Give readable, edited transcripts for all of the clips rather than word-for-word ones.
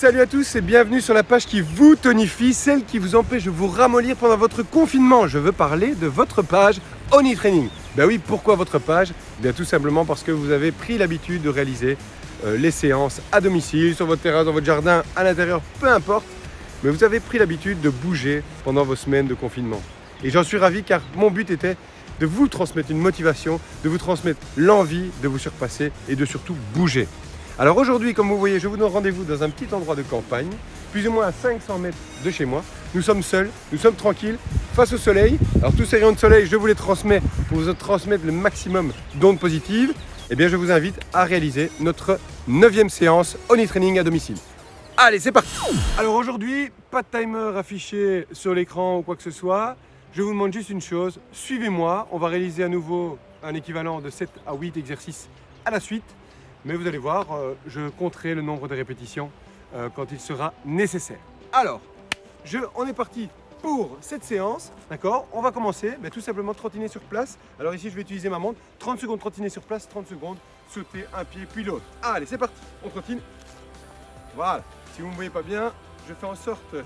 Salut à tous et bienvenue sur la page qui vous tonifie, celle qui vous empêche de vous ramollir pendant votre confinement. Je veux parler de votre page Only Training. Ben oui, pourquoi votre page? Bien tout simplement parce que vous avez pris l'habitude de réaliser les séances à domicile, sur votre terrasse, dans votre jardin, à l'intérieur, peu importe. Mais vous avez pris l'habitude de bouger pendant vos semaines de confinement. Et j'en suis ravi car mon but était de vous transmettre une motivation, de vous transmettre l'envie de vous surpasser et de surtout bouger. Alors aujourd'hui, comme vous voyez, je vous donne rendez-vous dans un petit endroit de campagne, plus ou moins à 500 mètres de chez moi. Nous sommes seuls, nous sommes tranquilles, face au soleil. Alors tous ces rayons de soleil, je vous les transmets pour vous transmettre le maximum d'ondes positives. Eh bien, je vous invite à réaliser notre 9e séance Only Training à domicile. Allez, c'est parti! Alors aujourd'hui, pas de timer affiché sur l'écran ou quoi que ce soit. Je vous demande juste une chose, suivez-moi. On va réaliser à nouveau un équivalent de 7 à 8 exercices à la suite. Mais vous allez voir, je compterai le nombre de répétitions quand il sera nécessaire. Alors, on est parti pour cette séance, d'accord? On va commencer, tout simplement trottiner sur place. Alors ici, je vais utiliser ma montre. 30 secondes trottiner sur place, 30 secondes sauter un pied puis l'autre. Allez, c'est parti, on trottine. Voilà, si vous ne me voyez pas bien, je fais en sorte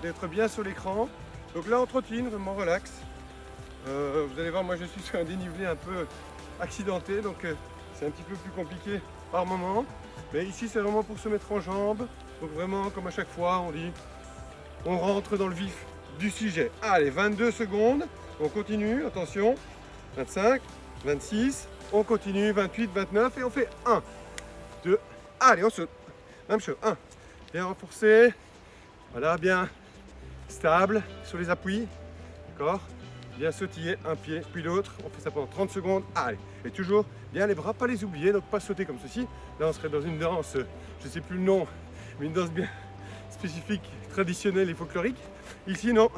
d'être bien sur l'écran. Donc là, on trottine, vraiment relax. Vous allez voir, moi je suis sur un dénivelé un peu accidenté, donc c'est un petit peu plus compliqué par moment. Mais ici, c'est vraiment pour se mettre en jambes. Donc vraiment, comme à chaque fois, on dit, on rentre dans le vif du sujet. Allez, 22 secondes, on continue, attention. 25, 26, on continue, 28, 29 et on fait 1, 2, allez, on saute. Même chose, 1, bien renforcé, voilà, bien stable sur les appuis, d'accord? Bien sautiller un pied puis l'autre, on fait ça pendant 30 secondes, allez, et toujours bien les bras, pas les oublier, donc pas sauter comme ceci. Là on serait dans une danse, je ne sais plus le nom, mais une danse bien spécifique, traditionnelle et folklorique. Ici non,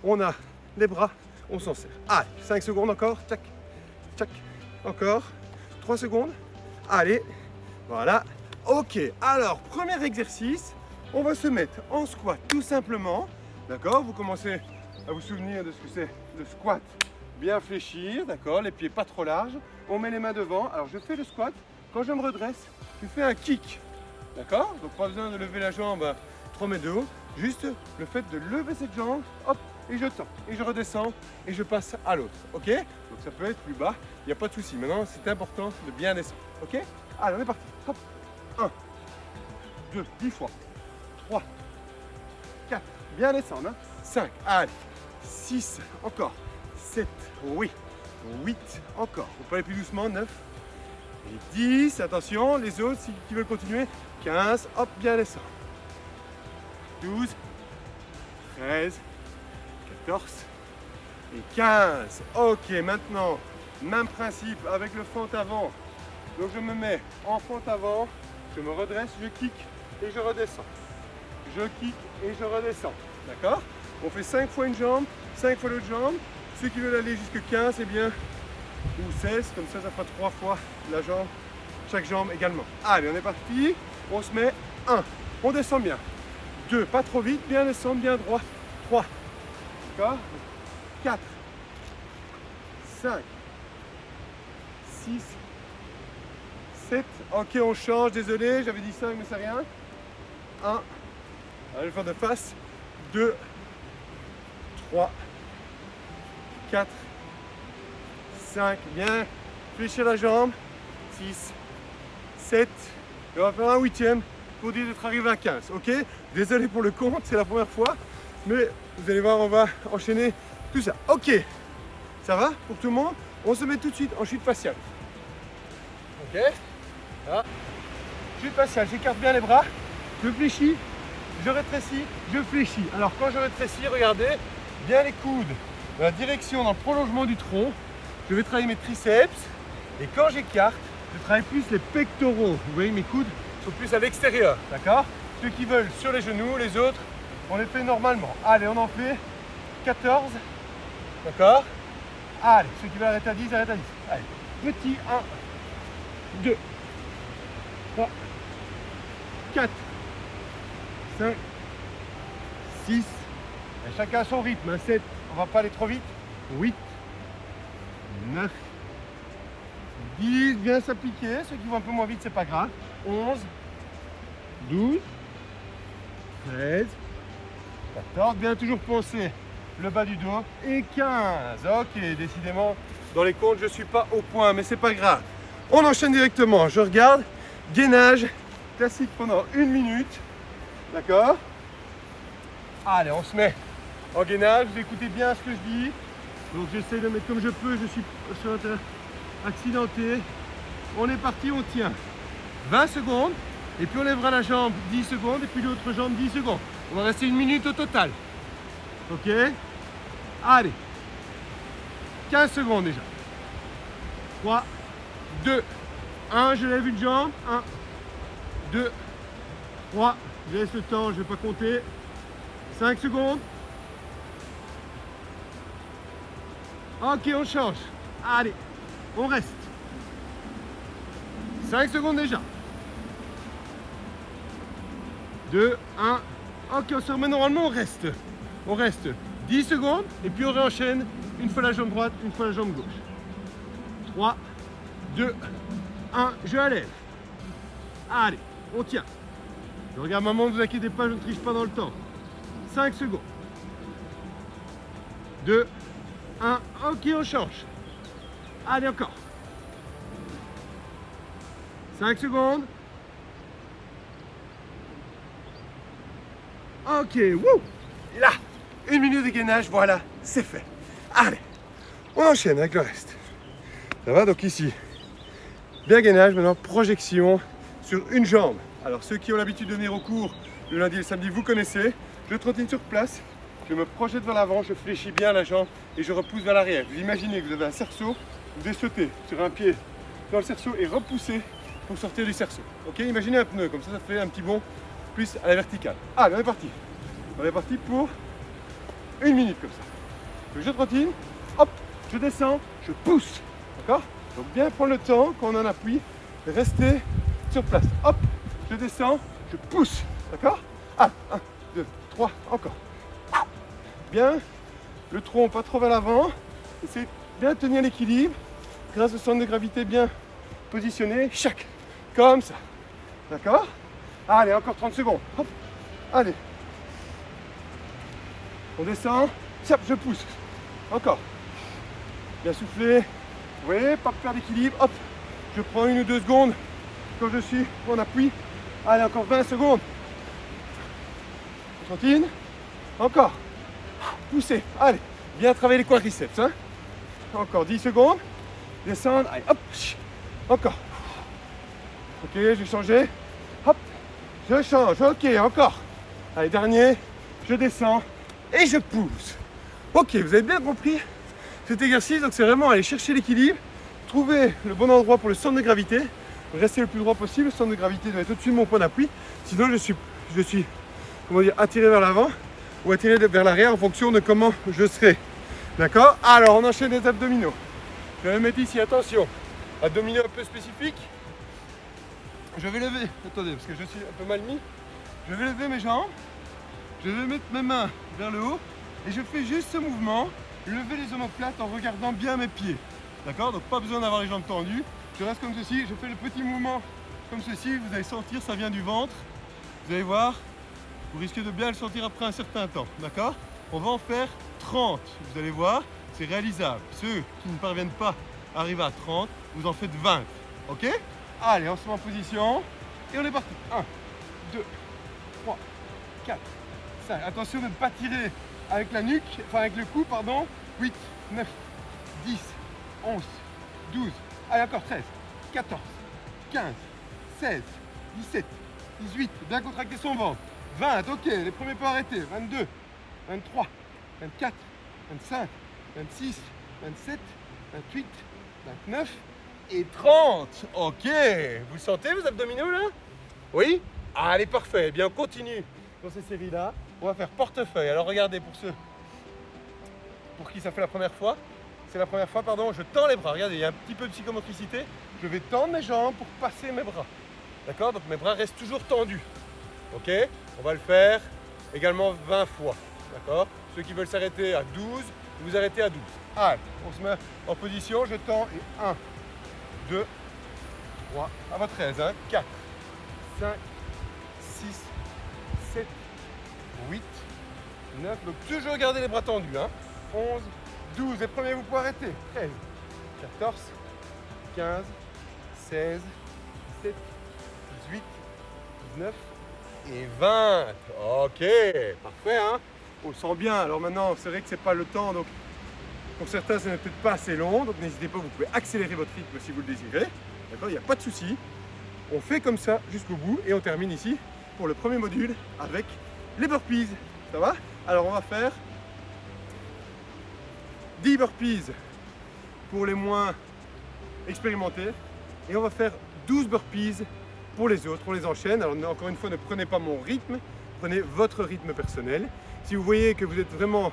on a les bras, on s'en sert. Allez, 5 secondes encore, tchac, tchac, encore, 3 secondes, allez, voilà. Ok, alors premier exercice, on va se mettre en squat tout simplement, d'accord? Vous commencez à vous souvenir de ce que c'est le squat, bien fléchir, d'accord? Les pieds pas trop larges, on met les mains devant. Alors je fais le squat, quand je me redresse, je fais un kick, d'accord? Donc pas besoin de lever la jambe à 3 mètres de haut, juste le fait de lever cette jambe, hop, et je tends, et je redescends, et je passe à l'autre, ok? Donc ça peut être plus bas, il n'y a pas de souci. Maintenant, c'est important de bien descendre, ok? Allez, on est parti, hop, 1, 2, 10 fois, 3, 4, bien descendre, hein? 5, allez, 6, encore, 7, oui, 8, encore, on peut aller plus doucement, 9, et 10, attention, les autres qui veulent continuer, 15, hop, bien descendre, 12, 13, 14 et 15. Ok, maintenant, même principe avec le fente avant. Donc je me mets en fente avant, je me redresse, je kick et je redescends. Je kick et je redescends. D'accord? On fait 5 fois une jambe, 5 fois l'autre jambe. Ceux qui veulent aller jusqu'à 15, eh bien, ou 16, comme ça fera 3 fois la jambe, chaque jambe également. Allez, on est parti. On se met 1, on descend bien. 2, pas trop vite, bien descendre, bien droit. 3, d'accord? 4, 5, 6, 7, ok, on change, désolé, j'avais dit 5, mais c'est rien. 1, allez, je vais le faire de face. 2, 3, 4, 5, bien, fléchir la jambe. 6, 7, et on va faire un 8e pour dire d'être arrivé à 15, ok? Désolé pour le compte, c'est la première fois, mais vous allez voir, on va enchaîner tout ça. Ok, ça va pour tout le monde? On se met tout de suite en chute faciale. Ok, là. Chute faciale, j'écarte bien les bras, je fléchis, je rétrécis, je fléchis. Alors quand je rétrécis, regardez, bien les coudes dans la direction, dans le prolongement du tronc. Je vais travailler mes triceps, et quand j'écarte, je travaille plus les pectoraux. Vous voyez, mes coudes sont plus à l'extérieur, d'accord? Ceux qui veulent sur les genoux, les autres, on les fait normalement. Allez, on en fait 14, d'accord? Allez, ceux qui veulent arrêter à 10, arrêtent à 10. Allez, petit 1, 2, 3, 4, 5, 6, et chacun à son rythme, 7, on va pas aller trop vite, 8, 9, 10, bien s'appliquer, ceux qui vont un peu moins vite, c'est pas grave, 11, 12, 13, 14, bien toujours penser le bas du dos, et 15. Ok, décidément, dans les comptes, je ne suis pas au point, mais c'est pas grave. On enchaîne directement, je regarde, gainage, classique pendant 1 minute, d'accord? Allez, on se met en gainage, vous écoutez bien ce que je dis. Donc j'essaie de mettre comme je peux, je suis sur un terrain accidenté. On est parti, on tient 20 secondes, et puis on lèvera la jambe 10 secondes, et puis l'autre jambe 10 secondes. On va rester 1 minute au total. Ok? Allez. 15 secondes déjà. 3, 2, 1, je lève une jambe. 1, 2, 3, je laisse le temps, je ne vais pas compter. 5 secondes. Ok, on change. Allez, on reste. 5 secondes déjà. 2, 1. Ok, on se remet normalement, on reste. On reste 10 secondes et puis on réenchaîne une fois la jambe droite, une fois la jambe gauche. 3, 2, 1, je la lève. Allez, on tient. Je regarde maman, ne vous inquiétez pas, je ne triche pas dans le temps. 5 secondes. 2, 1, ok, on change. Allez, encore. 5 secondes. Ok, wouh! Là, 1 minute de gainage, voilà, c'est fait. Allez, on enchaîne avec le reste. Ça va, donc ici, bien gainage, maintenant projection sur une jambe. Alors ceux qui ont l'habitude de venir au cours le lundi et le samedi, vous connaissez. Je trottine sur place, je me projette vers l'avant, je fléchis bien la jambe et je repousse vers l'arrière. Vous imaginez que vous avez un cerceau, vous devez sauter sur un pied dans le cerceau et repousser pour sortir du cerceau. Ok, imaginez un pneu, comme ça fait un petit bond plus à la verticale. Allez, on est parti. On est parti pour 1 minute comme ça. Donc je trottine, hop, je descends, je pousse. D'accord? Donc bien prendre le temps quand on en appuie, de rester sur place. Hop, je descends, je pousse. D'accord? Ah, 1, 2, 3, encore. Bien, le tronc pas trop vers l'avant. Essayez de bien tenir l'équilibre grâce au centre de gravité bien positionné. Chac, comme ça. D'accord? Allez, encore 30 secondes. Hop, allez. On descend, tiens, je pousse. Encore. Bien souffler. Vous voyez, pas perdre d'équilibre. Hop, je prends 1 ou 2 secondes quand je suis en appui. Allez, encore 20 secondes. On continue. Encore. Poussez. Allez, bien travailler les quadriceps. Hein. Encore 10 secondes. Descendre. Allez, hop. Encore. Ok, je vais changer. Hop, je change. Ok, encore. Allez, dernier. Je descends et je pousse. Ok, vous avez bien compris cet exercice. Donc c'est vraiment aller chercher l'équilibre, trouver le bon endroit pour le centre de gravité, rester le plus droit possible. Le centre de gravité doit être au-dessus de mon point d'appui. Sinon, je suis comment dire, attiré vers l'avant ou attiré vers l'arrière en fonction de comment je serai. D'accord? Alors, on enchaîne les abdominaux. Je vais mettre ici, attention, abdominaux un peu spécifiques. Je vais lever, attendez, parce que je suis un peu mal mis. Je vais lever mes jambes, je vais mettre mes mains vers le haut et je fais juste ce mouvement, lever les omoplates en regardant bien mes pieds. D'accord? Donc pas besoin d'avoir les jambes tendues. Je reste comme ceci, je fais le petit mouvement comme ceci, vous allez sentir, ça vient du ventre. Vous allez voir, vous risquez de bien le sentir après un certain temps. D'accord? On va en faire 30. Vous allez voir, c'est réalisable. Ceux qui ne parviennent pas à arriver à 30, vous en faites 20. Ok? Allez, on se met en position et on est parti. 1, 2, 3, 4, 5. Attention de ne pas tirer avec la nuque, enfin avec le cou, pardon. 8, 9, 10, 11, 12. Allez, encore 13, 14, 15, 16, 17, 18. Bien contracter son ventre. 20, ok, les premiers pas arrêtés. 22, 23, 24, 25, 26, 27, 28, 29 et 30. Ok, vous sentez vos abdominaux là? Oui? Allez, parfait. Eh bien, on continue dans ces séries-là. On va faire portefeuille. Alors, regardez, pour ceux pour qui ça fait la première fois, c'est la première fois, pardon, je tends les bras. Regardez, il y a un petit peu de psychomotricité. Je vais tendre mes jambes pour passer mes bras. D'accord? Donc, mes bras restent toujours tendus. Ok? On va le faire également 20 fois. D'accord? Ceux qui veulent s'arrêter à 12, vous arrêtez à 12. Allez, on se met en position. Je tends et 1, 2, 3, à votre aise, hein, 4, 5, 6, 7, 8, 9, donc toujours garder les bras tendus, hein. 11, 12, et premier, vous pouvez arrêter. 13, 14, 15, 16, 17, 18, 19 et 20. Ok, parfait, hein. On le sent bien. Alors maintenant, c'est vrai que c'est pas le temps, donc pour certains, ce n'est peut-être pas assez long, donc n'hésitez pas, vous pouvez accélérer votre rythme si vous le désirez. D'accord, il n'y a pas de souci. On fait comme ça jusqu'au bout et on termine ici pour le premier module avec les burpees. Ça va? Alors on va faire 10 burpees pour les moins expérimentés et on va faire 12 burpees pour les autres. On les enchaîne. Alors encore une fois, ne prenez pas mon rythme, prenez votre rythme personnel. Si vous voyez que vous êtes vraiment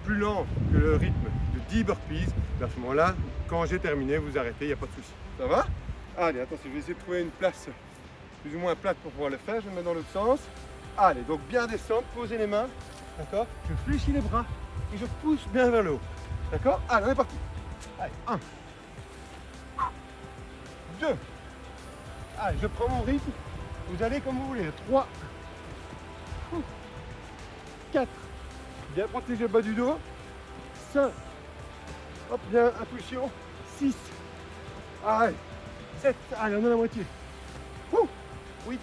plus lent que le rythme de 10 burpees, à ce moment-là, quand j'ai terminé, vous arrêtez, il n'y a pas de souci. Ça va? Allez, attention, je vais essayer de trouver une place plus ou moins plate pour pouvoir le faire. Je me mets dans l'autre sens. Allez, donc bien descendre, posez les mains. D'accord? Je fléchis les bras et je pousse bien vers le haut. D'accord? Allez, on est parti. Allez, 1, 2. Allez, je prends mon rythme. Vous allez comme vous voulez. 3, 4. Bien protéger le bas du dos. 5. Hop, bien, impulsion. 6. Allez. 7. Allez, on est à la moitié. 8.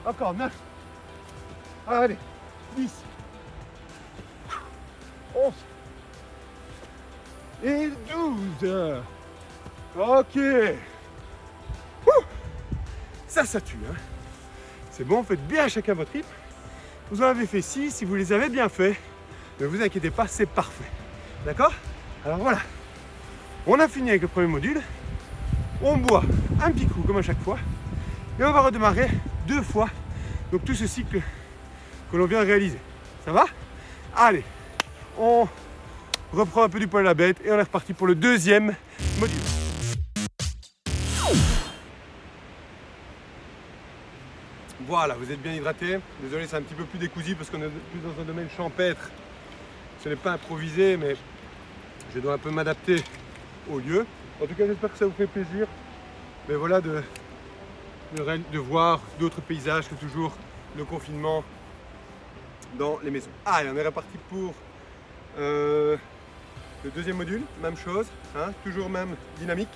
Encore 9. Allez. 10. 11. Et 12. Ok. Ça tue, hein. C'est bon, faites bien chacun votre rythme. Vous en avez fait 6, si vous les avez bien fait, ne vous inquiétez pas, c'est parfait. D'accord? Alors voilà, on a fini avec le premier module. On boit un petit coup comme à chaque fois. Et on va redémarrer 2 fois. Donc tout ce cycle que l'on vient de réaliser. Ça va? Allez, on reprend un peu du poil à la bête et on est reparti pour le deuxième module. Voilà, vous êtes bien hydraté. Désolé, c'est un petit peu plus décousu parce qu'on est plus dans un domaine champêtre. Ce n'est pas improvisé, mais je dois un peu m'adapter au lieu. En tout cas, j'espère que ça vous fait plaisir. Mais voilà, de voir d'autres paysages que toujours le confinement dans les maisons. Allez, on est reparti pour le deuxième module. Même chose, hein, toujours même dynamique.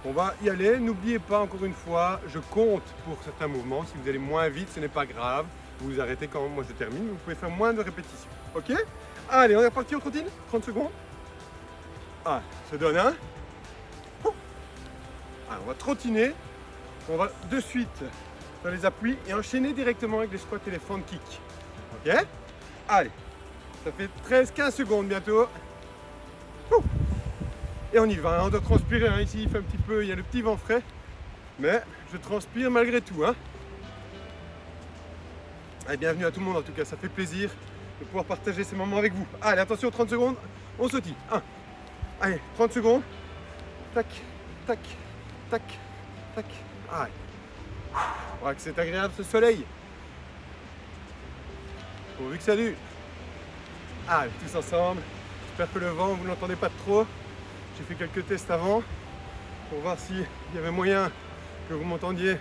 On va y aller, n'oubliez pas encore une fois, je compte pour certains mouvements, si vous allez moins vite ce n'est pas grave, vous vous arrêtez quand moi je termine, vous pouvez faire moins de répétitions, ok? Allez, on est reparti, on continue, 30 secondes. Ah, se donne un. Alors, on va trottiner, on va de suite faire les appuis et enchaîner directement avec les squats et les front kicks, ok? Allez, ça fait 13-15 secondes bientôt. Et on y va, on doit transpirer, hein. Ici il fait un petit peu, il y a le petit vent frais, mais je transpire malgré tout, hein. Allez, bienvenue à tout le monde en tout cas, ça fait plaisir de pouvoir partager ces moments avec vous. Allez, attention, 30 secondes, on sautille. 1, allez, 30 secondes, tac, tac, tac, tac, allez. Voilà que c'est agréable ce soleil. Pourvu que ça dure. Allez, tous ensemble, j'espère que le vent, vous ne l'entendez pas trop. J'ai fait quelques tests avant pour voir s'il y avait moyen que vous m'entendiez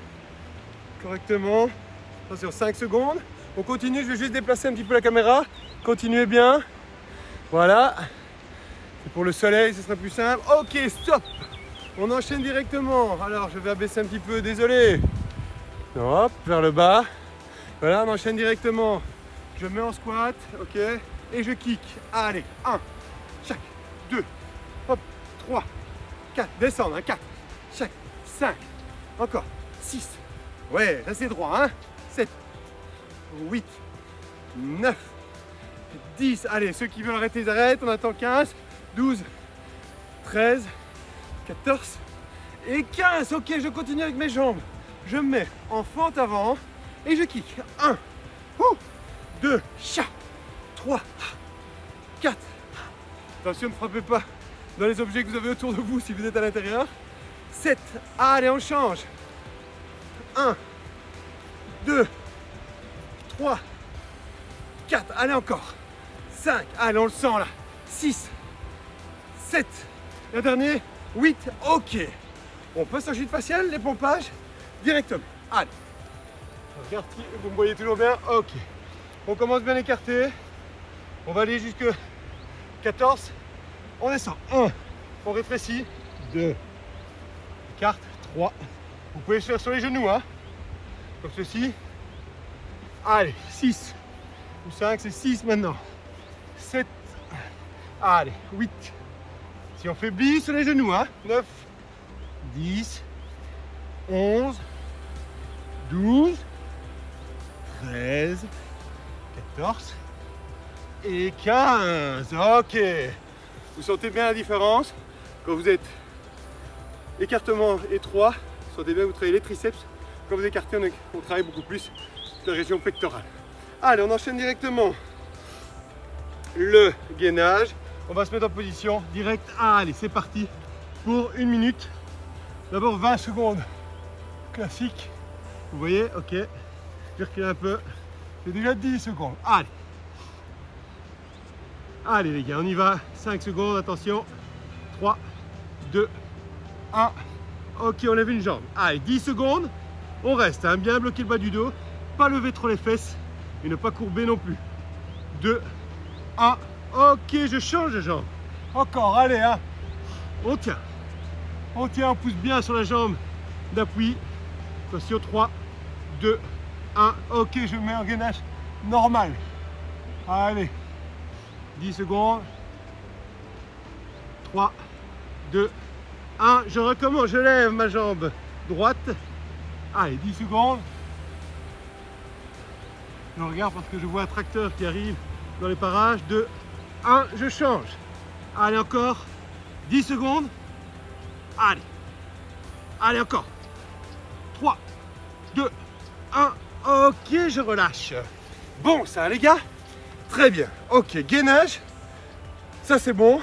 correctement. Attention, 5 secondes. On continue, je vais juste déplacer un petit peu la caméra. Continuez bien. Voilà. C'est pour le soleil, ce sera plus simple. Ok, stop. On enchaîne directement. Alors, je vais abaisser un petit peu, désolé. Hop, vers le bas. Voilà, on enchaîne directement. Je mets en squat, ok. Et je kick. Allez, 1, chaque, 2, hop. 3, 4, descendre, hein, 4, chaque, 5, encore, 6, ouais, restez droit, hein, 7, 8, 9, 10, allez, ceux qui veulent arrêter, ils arrêtent, on attend 15, 12, 13, 14 et 15, ok, je continue avec mes jambes, je me mets en fente avant et je kick, 1, 2, 3, 4, attention, ne frappez pas dans les objets que vous avez autour de vous si vous êtes à l'intérieur. 7, allez on change. 1, 2, 3, 4, allez encore. 5, allez on le sent là. 6, 7, le dernier, 8, ok. On passe en gîte facial, les pompages, directement. Allez, Regarde si vous me voyez toujours bien. Ok. On commence bien écarté. On va aller jusque 14. On descend. 1. On rétrécit. 2. Écarte. 3. Vous pouvez se faire sur les genoux, hein. Comme ceci. Allez, 6. Ou 5, c'est 6 maintenant. 7. Allez, 8. Si on faiblit sur les genoux, hein. 9. 10. 11. 12. 13. 14. Et 15. Ok. Vous sentez bien la différence quand vous êtes écartement étroit. Vous sentez bien que vous travaillez les triceps. Quand vous écartez, on travaille beaucoup plus la région pectorale. Allez, on enchaîne directement le gainage. On va se mettre en position directe. Allez, c'est parti pour 1 minute. D'abord 20 secondes classique. Vous voyez, ok. Je recule un peu. C'est déjà 10 secondes. Allez. Allez les gars, on y va. 5 secondes, attention. 3, 2, 1. Ok, on lève une jambe. Allez, 10 secondes. On reste, hein, bien bloquer le bas du dos. Pas lever trop les fesses et ne pas courber non plus. 2, 1. Ok, je change de jambe. Encore, allez, hein. On tient. On tient, on pousse bien sur la jambe d'appui. Attention, 3, 2, 1. Ok, je mets en gainage normal. Allez. 10 secondes. 3, 2, 1. Je recommence, je lève ma jambe droite. Allez, 10 secondes. Je regarde parce que je vois un tracteur qui arrive dans les parages. 2, 1, je change. Allez, encore. 10 secondes. Allez. Allez, encore. 3, 2, 1. Ok, je relâche. Bon, ça, les gars. Très bien. Ok, gainage. Ça, c'est bon.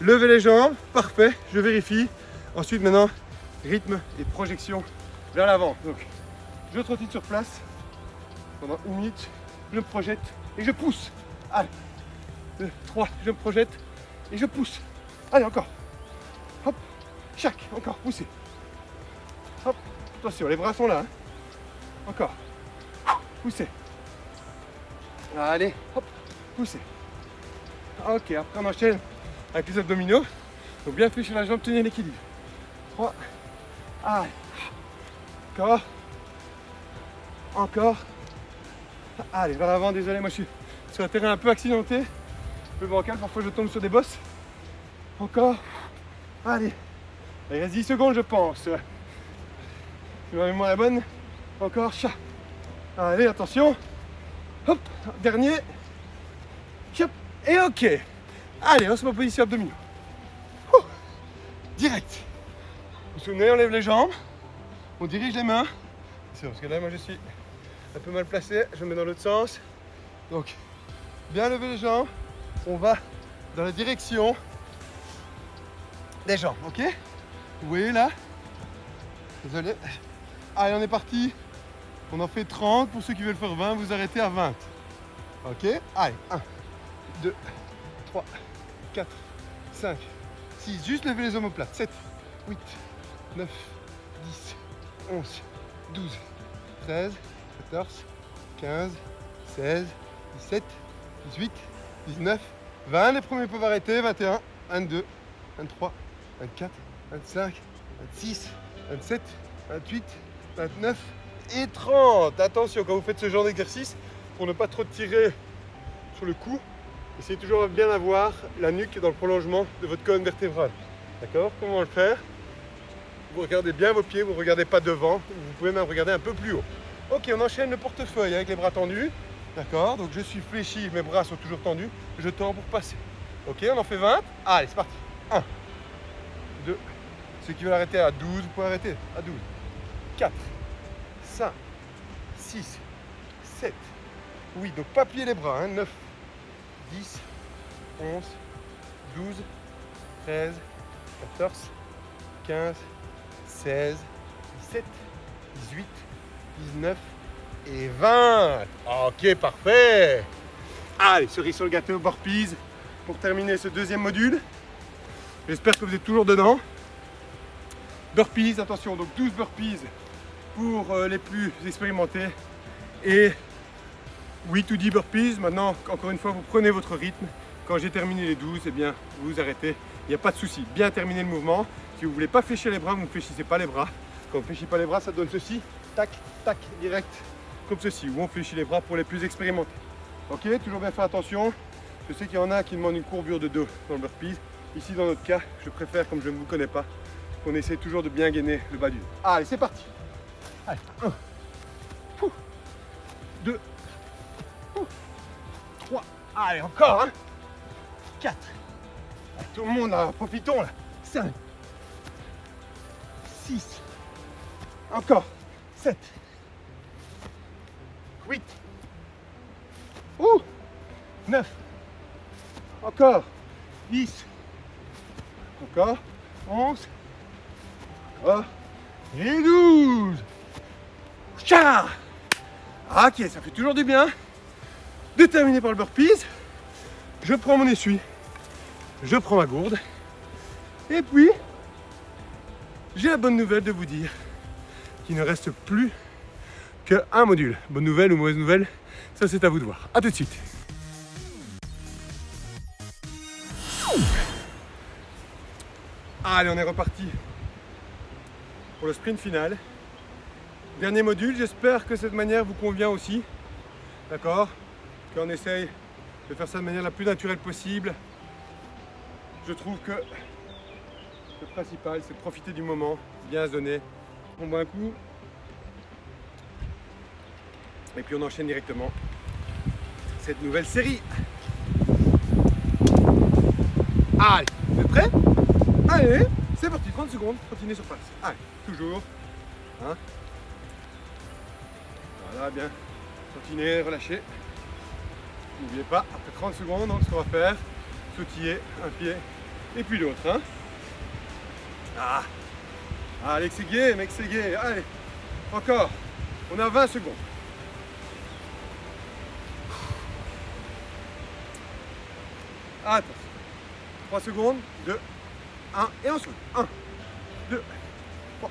Levez les jambes. Parfait. Je vérifie. Ensuite, maintenant, rythme et projection vers l'avant. Donc, je trottine sur place. Pendant 1 minute, je me projette et je pousse. Allez. 2, 3, je me projette et je pousse. Allez, encore. Hop. Chaque. Encore. Poussez. Hop. Attention, les bras sont là. Hein. Encore. Poussez. Allez, hop, poussez. Ok, après on enchaîne avec les abdominaux. Donc bien fléchir la jambe, tenir l'équilibre. 3. Allez. Encore. Encore. Allez, vers l'avant, désolé, moi je suis sur un terrain un peu accidenté. Un peu bancal, parfois je tombe sur des bosses. Encore. Allez. Il reste 10 secondes, je pense. Ma mémoire est bonne. Encore, chat. Allez, attention. Hop, dernier. Hop, et ok. Allez, on se met en position abdominaux. Direct. Vous vous souvenez, on lève les jambes. On dirige les mains. C'est parce que là, moi, je suis un peu mal placé. Je me mets dans l'autre sens. Donc, bien lever les jambes. On va dans la direction des jambes, ok? Vous voyez là? Désolé. Allez, on est parti. On en fait 30. Pour ceux qui veulent faire 20, vous arrêtez à 20. Ok? Allez, 1, 2, 3, 4, 5, 6. Juste lever les omoplates. 7, 8, 9, 10, 11, 12, 13, 14, 15, 16, 17, 18, 19, 20. Les premiers peuvent arrêter. 21, 22, 23, 24, 25, 26, 27, 28, 29 et 30. Attention quand vous faites ce genre d'exercice, pour ne pas trop tirer sur le cou, essayez toujours de bien avoir la nuque dans le prolongement de votre colonne vertébrale. D'accord? Comment le faire? Vous regardez bien vos pieds, vous ne regardez pas devant, vous pouvez même regarder un peu plus haut. Ok, on enchaîne le portefeuille avec les bras tendus. D'accord? Donc je suis fléchi, mes bras sont toujours tendus, je tends pour passer. Ok, on en fait 20. Allez, c'est parti. 1, 2, ceux qui veulent arrêter à 12, vous pouvez arrêter à 12. 4, 5, 6, 7, oui, donc pas plier les bras, hein. 9, 10, 11, 12, 13, 14, 15, 16, 17, 18, 19 et 20. Ok, parfait. Allez, cerise sur le gâteau, burpees pour terminer ce deuxième module. J'espère que vous êtes toujours dedans. Burpees, attention, donc 12 burpees pour les plus expérimentés. Et 8 ou 10 burpees. Maintenant, encore une fois, vous prenez votre rythme. Quand j'ai terminé les 12, eh bien, vous vous arrêtez. Il n'y a pas de souci. Bien terminer le mouvement. Si vous ne voulez pas fléchir les bras, vous ne fléchissez pas les bras. Quand on ne fléchit pas les bras, ça donne ceci. Tac, tac, direct. Comme ceci. Ou on fléchit les bras pour les plus expérimentés. Ok, toujours bien faire attention. Je sais qu'il y en a qui demandent une courbure de dos dans le burpees. Ici, dans notre cas, je préfère, comme je ne vous connais pas, qu'on essaie toujours de bien gainer le bas du dos. Allez, c'est parti. Allez, 1, 2, 3, allez, encore, hein. 4, allez, tout le monde, là, profitons, là. 5, 6, encore, 7, 8, 9, encore, 10, encore, 11, encore, et 12. Tcha! Ok, ça fait toujours du bien de terminer par le burpees. Je prends mon essuie, je prends ma gourde, et puis j'ai la bonne nouvelle de vous dire qu'il ne reste plus qu'un module. Bonne nouvelle ou mauvaise nouvelle, ça c'est à vous de voir. A tout de suite. Allez, on est reparti pour le sprint final. Dernier module, j'espère que cette manière vous convient aussi. D'accord? Qu'on essaye de faire ça de manière la plus naturelle possible. Je trouve que le principal, c'est de profiter du moment, bien se donner. On boit un coup. Et puis on enchaîne directement cette nouvelle série. Allez, vous êtes prêts? Allez, c'est parti, 30 secondes, continuez sur place. Allez, toujours. Hein? Voilà, bien. Continuez, relâchez. N'oubliez pas, après 30 secondes, donc, ce qu'on va faire, sautiller un pied et puis l'autre. Hein? Ah. Allez, c'est gai, mec, c'est gai. Allez, encore. On a 20 secondes. Attention. 3 secondes, 2, 1, et on saute. 1, 2, 3,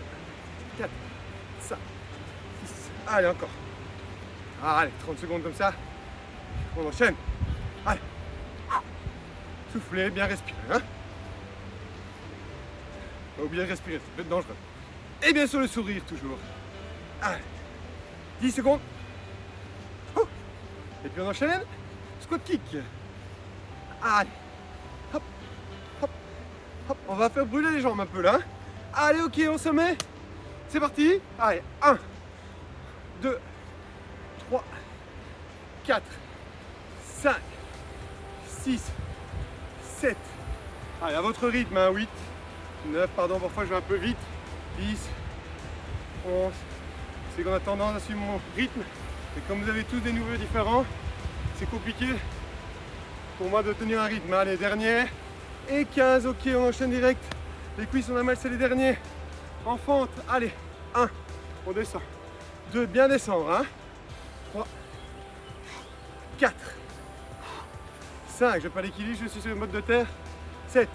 4, 5, 6. Allez, encore. Allez, 30 secondes comme ça. On enchaîne. Allez. Soufflez, bien respirer. Hein? Pas oublier de respirer, ça peut être dangereux. Et bien sûr, le sourire toujours. Allez. 10 secondes. Et puis on enchaîne. Squat kick. Allez. Hop, hop, hop. On va faire brûler les jambes un peu là. Hein? Allez, ok, on se met. C'est parti. Allez, 1, 2, 3, 4, 5, 6, 7. Allez, à votre rythme, hein, 8, 9, pardon, parfois je vais un peu vite. 10, 11. C'est qu'on a tendance à suivre mon rythme. Et comme vous avez tous des nouveaux différents, c'est compliqué pour moi de tenir un rythme. Allez, dernier. Et 15, ok, on enchaîne direct. Les cuisses, on a mal, c'est les derniers. En fente, allez. 1, on descend. 2, bien descendre. Hein. 3, 4, 5, je n'ai pas l'équilibre, je suis sur le mode de terre. 7,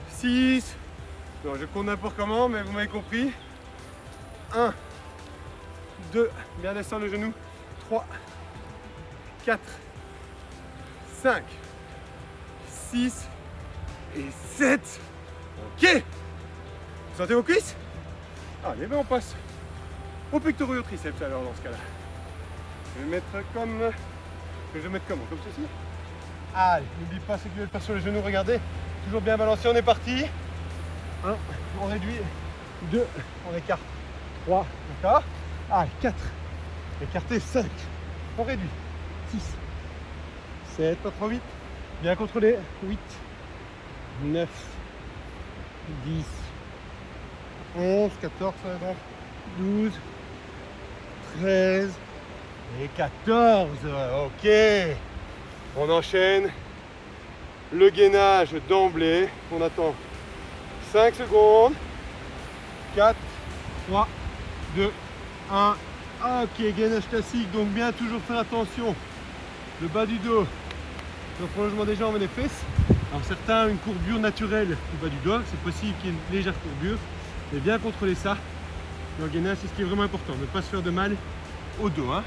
6, non, je compte n'importe comment, mais vous m'avez compris. 1, 2, bien descendre le genou. 3, 4, 5, 6 et 7. Ok. Vous sentez vos cuisses? Allez, ben on passe aux pectoraux et aux triceps alors dans ce cas-là. Je vais mettre comme... Je vais mettre comment? Comme ceci. Allez, n'oublie pas ce que je vais faire sur les genoux, regardez. Toujours bien balancé, on est parti. 1, on réduit. 2, on écarte. 3, d'accord. Allez, 4, écarté. 5, on réduit. 6, 7, pas trop vite. Bien contrôlé. 8, 9, 10, 11, 14, 12, 13 et 14. Ok. On enchaîne le gainage d'emblée. On attend 5 secondes. 4, 3, 2, 1. Ok, gainage classique. Donc bien toujours faire attention. Le bas du dos, le prolongement des jambes et des fesses. Alors certains ont une courbure naturelle du bas du dos. C'est possible qu'il y ait une légère courbure. Mais bien contrôler ça. Donc gainer, c'est ce qui est vraiment important, ne pas se faire de mal au dos. Hein.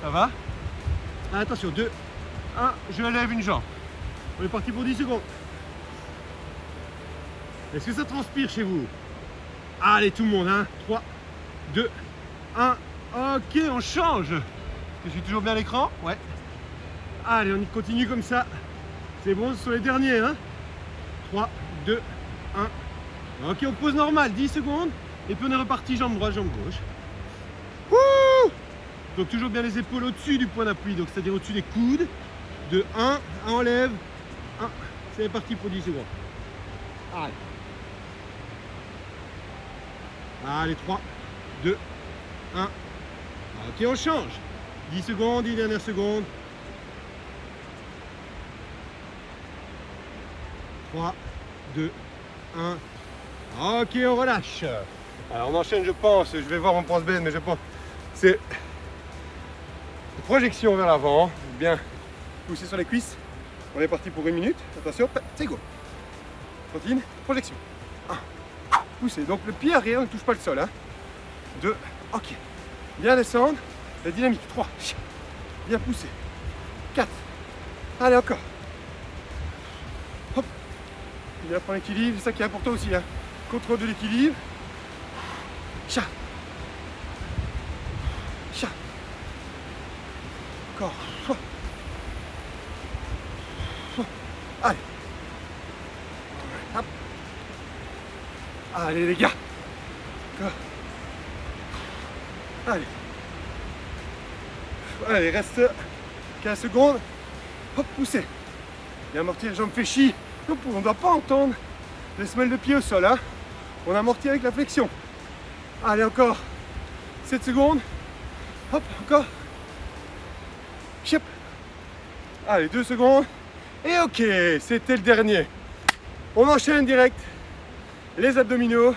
Ça va? Attention, 2, 1, je lève une jambe. On est parti pour 10 secondes. Est-ce que ça transpire chez vous? Allez tout le monde, hein. 3, 2, 1. Ok, on change. Est-ce que je suis toujours bien à l'écran? Ouais. Allez, on y continue comme ça. C'est bon, ce sont les derniers, hein. 3, 2, 1. Ok, on pose normal, 10 secondes. Et puis on est reparti, jambe droite, jambe gauche. Wouh! Donc toujours bien les épaules au-dessus du point d'appui, donc c'est-à-dire au-dessus des coudes. De 1, enlève, 1. C'est parti pour 10 secondes. Allez. Allez, 3, 2, 1. Ok, on change. 10 secondes, 10 dernières secondes. 3, 2, 1. Ok, on relâche. Alors on enchaîne, je pense. Je vais voir mon pense bête, mais je pense. C'est projection vers l'avant. Bien pousser sur les cuisses. On est parti pour 1 minute. Attention, c'est go. Continue, projection. 1. Poussez. Donc le pied arrière ne touche pas le sol. 2. Ok. Bien descendre. La dynamique. 3. Bien pousser. 4. Allez, encore. Hop. Bien prendre l'équilibre. C'est ça qui est important aussi. Contrôle de l'équilibre. Chat. Chat. Encore. Allez. Hop. Allez les gars. Encore. Allez. Allez, reste 15 secondes. Hop, poussez. Bien amortir les jambes fléchies. On ne doit pas entendre les semelles de pied au sol. Hein. On amortit avec la flexion. Allez, encore 7 secondes. Hop, encore. Chip. Allez, 2 secondes. Et ok, c'était le dernier. On enchaîne direct. Les abdominaux.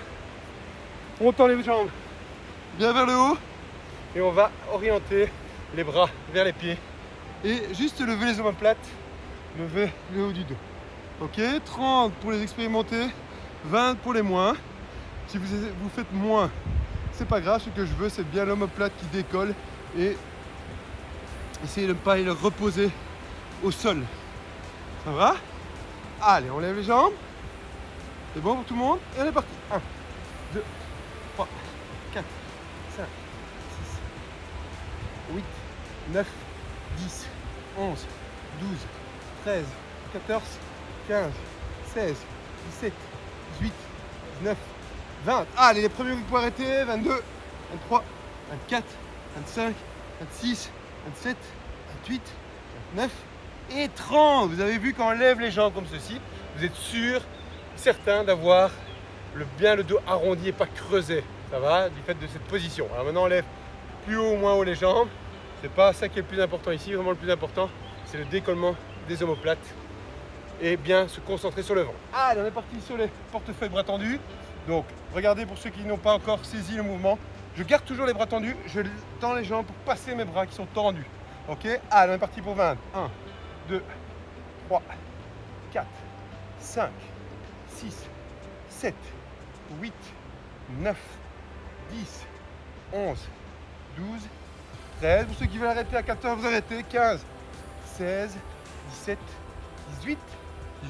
On tend les jambes bien vers le haut. Et on va orienter les bras vers les pieds. Et juste lever les omoplates. Lever le haut du dos. Ok, 30 pour les expérimenter. 20 pour les moins. Si vous faites moins, c'est pas grave. Ce que je veux, c'est bien l'omoplate qui décolle. Et essayez de ne pas le reposer au sol. Ça va? Allez, on lève les jambes. C'est bon pour tout le monde? Et on est parti. 1, 2, 3, 4, 5, 6, 8, 9, 10, 11, 12, 13, 14, 15, 16, 17, 18, 19, 20. Allez, les premiers, vous pouvez arrêter. 22, 23, 24, 25, 26, 27, 28, 29 et 30. Vous avez vu quand on lève les jambes comme ceci, vous êtes sûr, certain d'avoir bien le dos arrondi et pas creusé. Ça va, du fait de cette position. Alors maintenant, on lève plus haut ou moins haut les jambes. C'est pas ça qui est le plus important ici. Vraiment, le plus important, c'est le décollement des omoplates et bien se concentrer sur le ventre. Allez, on est parti sur les portefeuilles bras tendus. Donc, regardez pour ceux qui n'ont pas encore saisi le mouvement. Je garde toujours les bras tendus. Je tends les jambes pour passer mes bras qui sont tendus. Ok? Allez, on est parti pour 20. 1, 2, 3, 4, 5, 6, 7, 8, 9, 10, 11, 12, 13. Pour ceux qui veulent arrêter à 14, vous arrêtez. 15, 16, 17, 18,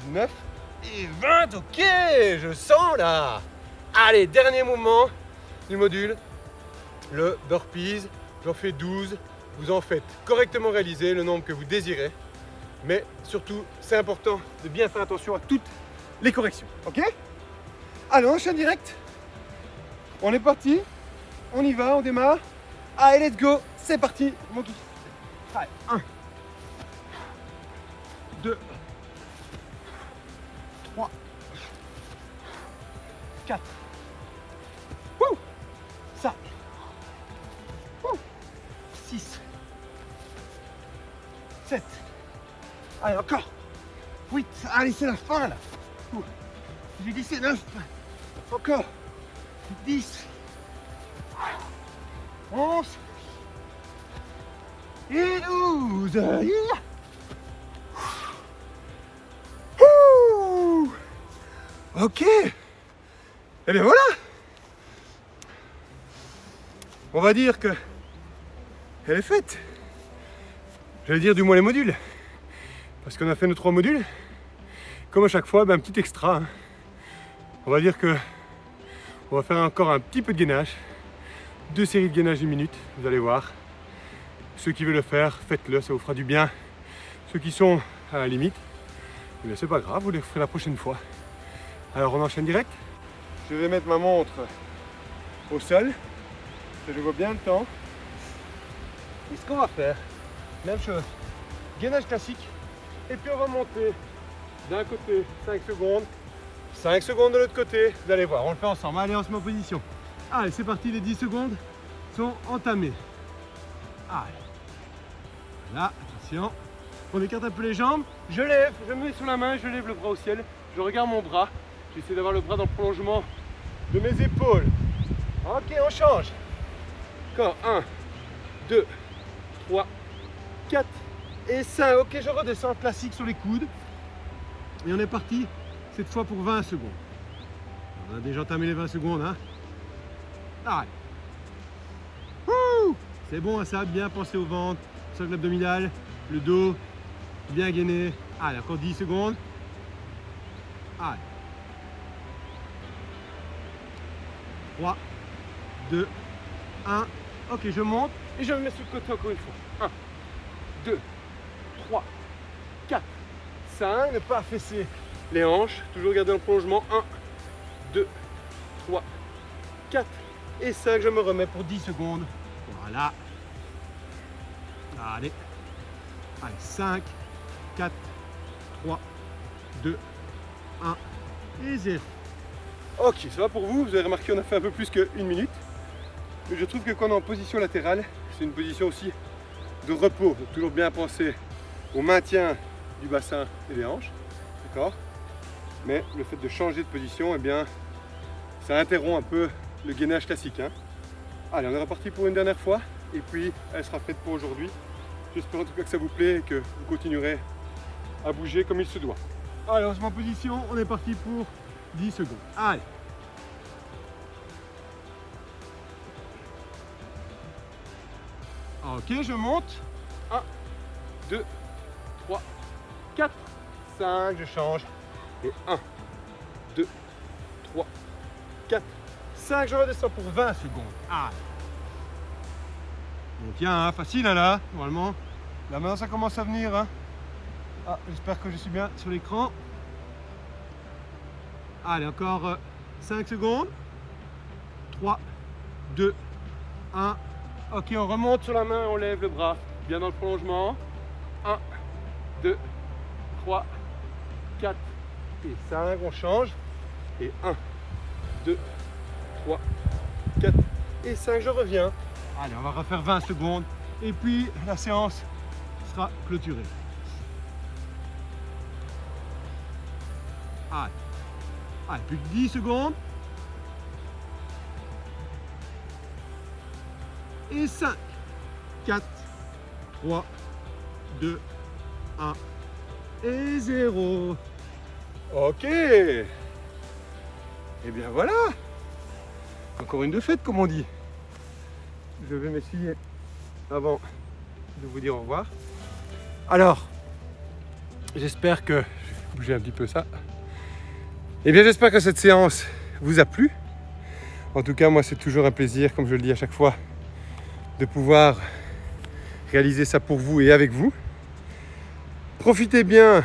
19 et 20. Ok, je sens là. Allez, dernier mouvement du module. Le burpees. J'en fais 12. Vous en faites correctement réaliser le nombre que vous désirez. Mais surtout, c'est important de bien faire attention à toutes les corrections. Ok? Allez, on enchaîne direct. On est parti. On y va, on démarre. Allez, let's go. C'est parti, mon kiki. Allez, 1, 2, 3, 4. Wouh! 5. Wouh! 6. 7. Allez, encore. 8. Allez, c'est la fin là. J'ai dit c'est 9. Encore. 10. 11. Et 12. Ok. Et bien voilà. on va dire que elle est faite. J'allais dire du moins les modules. Parce qu'on a fait nos 3 modules. Comme à chaque fois, un petit extra. Hein. On va dire que on va faire encore un petit peu de gainage. 2 séries de gainage d'une minute, vous allez voir. Ceux qui veulent le faire, faites-le, ça vous fera du bien. Ceux qui sont à la limite, eh bien c'est pas grave, vous les ferez la prochaine fois. Alors on enchaîne direct. Je vais mettre ma montre au sol, que je vois bien le temps. Et ce qu'on va faire, même chose, gainage classique, et puis on va monter d'un côté 5 secondes, 5 secondes de l'autre côté, vous allez voir, on le fait ensemble. Allez, on se met en position. Allez, c'est parti, les 10 secondes sont entamées. Allez, là, attention, on écarte un peu les jambes, je lève, je me mets sur la main, je lève le bras au ciel, je regarde mon bras, j'essaie d'avoir le bras dans le prolongement de mes épaules. Ok, on change. Encore 1, 2, 3, 4 et 5. Ok, je redescends, classique sur les coudes. Et on est parti, cette fois pour 20 secondes. On a déjà entamé les 20 secondes. Hein. Allez. C'est bon, hein, ça, bien penser au ventre, sur l'abdominal, le dos, bien gainé. Allez, encore 10 secondes. Allez. 3, 2, 1. Ok, je monte et je me mets sur le côté encore une fois. 1, 2, 3, 4, 5. Ne pas affaisser les hanches. Toujours garder le prolongement. 1, 2, 3, 4 et 5. Je me remets pour 10 secondes. Voilà. Allez. Allez, 5, 4, 3, 2, 1 et 0. Ok, ça va pour vous. Vous avez remarqué, on a fait un peu plus qu'une minute. Mais je trouve que quand on est en position latérale, c'est une position aussi de repos. Donc toujours bien penser au maintien du bassin et des hanches. D'accord ? Mais le fait de changer de position, eh bien, ça interrompt un peu le gainage classique. Hein. Allez, on est reparti pour une dernière fois. Et puis, elle sera faite pour aujourd'hui. J'espère en tout cas que ça vous plaît et que vous continuerez à bouger comme il se doit. Allez, on se met en position. On est parti pour 10 secondes. Allez. Ok, je monte. 1, 2, 3, 4, 5. Je change. Et 1, 2, 3, 4, 5. Je redescends pour 20 secondes. Allez. On tient, hein, facile hein, là, normalement. Là maintenant ça commence à venir. Hein. Ah, j'espère que je suis bien sur l'écran. Allez, encore 5 secondes. 3, 2, 1. Ok, on remonte sur la main, on lève le bras. Bien dans le prolongement. 1, 2, 3, 4 et 5. On change. Et 1, 2, 3, 4 et 5. Je reviens. Allez, on va refaire 20 secondes. Et puis, la séance sera clôturée. Allez. Allez, plus que 10 secondes. Et 5, 4, 3, 2, 1 et 0. Ok. Et bien voilà. Encore une de fête, comme on dit. Je vais m'essuyer avant de vous dire au revoir. Alors, j'espère que... Je vais bouger un petit peu ça. Eh bien, j'espère que cette séance vous a plu. En tout cas, moi, c'est toujours un plaisir, comme je le dis à chaque fois, de pouvoir réaliser ça pour vous et avec vous. Profitez bien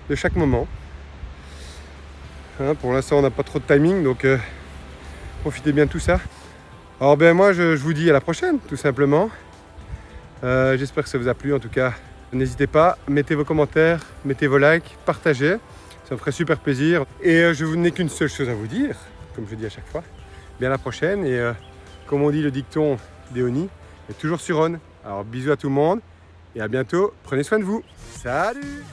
de chaque moment. Hein, pour l'instant, on n'a pas trop de timing, donc profitez bien de tout ça. Alors, ben moi, je vous dis à la prochaine, tout simplement. J'espère que ça vous a plu, en tout cas. N'hésitez pas, mettez vos commentaires, mettez vos likes, partagez. Ça me ferait super plaisir. Et je n'ai qu'une seule chose à vous dire, comme je dis à chaque fois. Bien à la prochaine. Et comme on dit le dicton d'Eoni, est toujours sur on. Alors bisous à tout le monde et à bientôt. Prenez soin de vous. Salut!